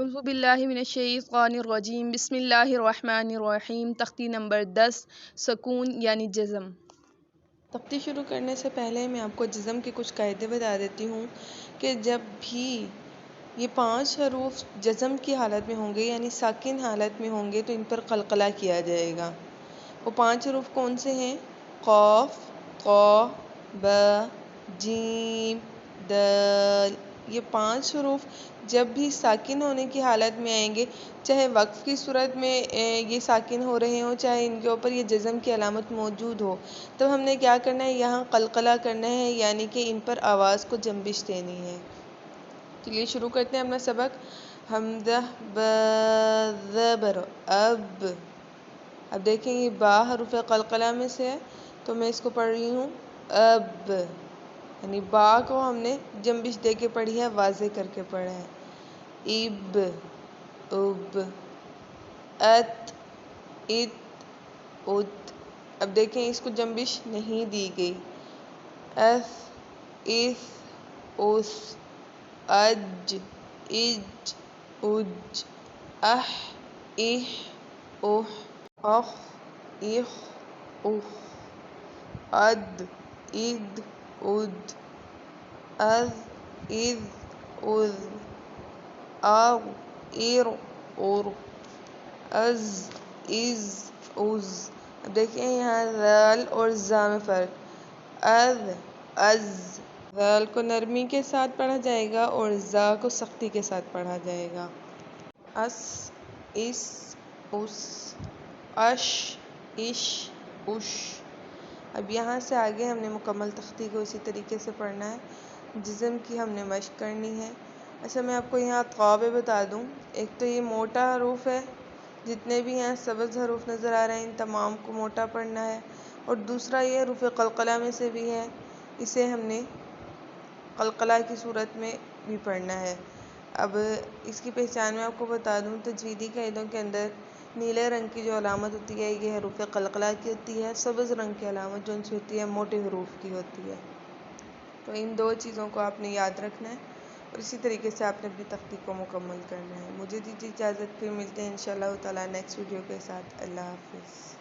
اعوذ باللہ من الشیطان الرجیم بسم اللہ الرحمن الرحیم تختی نمبر 10 سکون یعنی جزم۔ تختی شروع کرنے سے پہلے میں آپ کو جزم کے کچھ قاعدے بتا دیتی ہوں کہ جب بھی یہ 5 حروف جزم کی حالت میں ہوں گے یعنی ساکن حالت میں ہوں گے تو ان پر قلقلہ کیا جائے گا۔ وہ 5 حروف کون سے ہیں؟ قاف، قا، با، جیم، دال۔ یہ 5 حروف جب بھی ساکن ہونے کی حالت میں آئیں گے، چاہے وقف کی صورت میں یہ ساکن ہو رہے ہوں، چاہے ان کے اوپر یہ جزم کی علامت موجود ہو، تو ہم نے کیا کرنا ہے؟ یہاں قلقلہ کرنا ہے، یعنی کہ ان پر آواز کو جنبش دینی ہے۔ چلیے شروع کرتے ہیں اپنا سبق۔ حمزہ با زبر اب۔ اب دیکھیں یہ با حروف قلقلہ میں سے ہے تو میں اس کو پڑھ رہی ہوں اب، یعنی با کو ہم نے جنبش دے کے پڑھی ہے، واضح کر کے پڑھا ہے۔ اب، اب، ات، ات، ات۔ اب دیکھیں اس کو جنبش نہیں دی گئی۔ اف، اس، اس، اج، اج، اج، اح، اح، اح، اخ، اخ، اخ، اد، اد، اد، از، از، از، آر، ایر، اور، از، از، از۔ اب دیکھیں یہاں ذال اور زا میں فرق۔ از، از۔ ذال کو نرمی کے ساتھ پڑھا جائے گا اور زا کو سختی کے ساتھ پڑھا جائے گا۔ اس، اس، اس، اش، اش، اش۔ اب یہاں سے آگے ہم نے مکمل تختی کو اسی طریقے سے پڑھنا ہے، جزم کی ہم نے مشق کرنی ہے۔ اچھا میں آپ کو یہاں قاء پہ بتا دوں، ایک تو یہ موٹا حروف ہے، جتنے بھی یہاں سبز حروف نظر آ رہے ہیں ان تمام کو موٹا پڑھنا ہے، اور دوسرا یہ حروف قلقلہ میں سے بھی ہے، اسے ہم نے قلقلہ کی صورت میں بھی پڑھنا ہے۔ اب اس کی پہچان میں آپ کو بتا دوں، تجویدی قاعدوں کے اندر نیلے رنگ کی جو علامت ہوتی ہے یہ حروف قلقلہ کی ہوتی ہے، سبز رنگ کی علامت جو ان سے ہوتی ہے موٹے حروف کی ہوتی ہے۔ تو ان 2 چیزوں کو آپ نے یاد رکھنا ہے اور اسی طریقے سے آپ نے اپنی تختی کو مکمل کرنا ہے۔ مجھے دیجیے اجازت، پھر ملتے ہیں انشاءاللہ تعالی نیکسٹ ویڈیو کے ساتھ۔ اللہ حافظ۔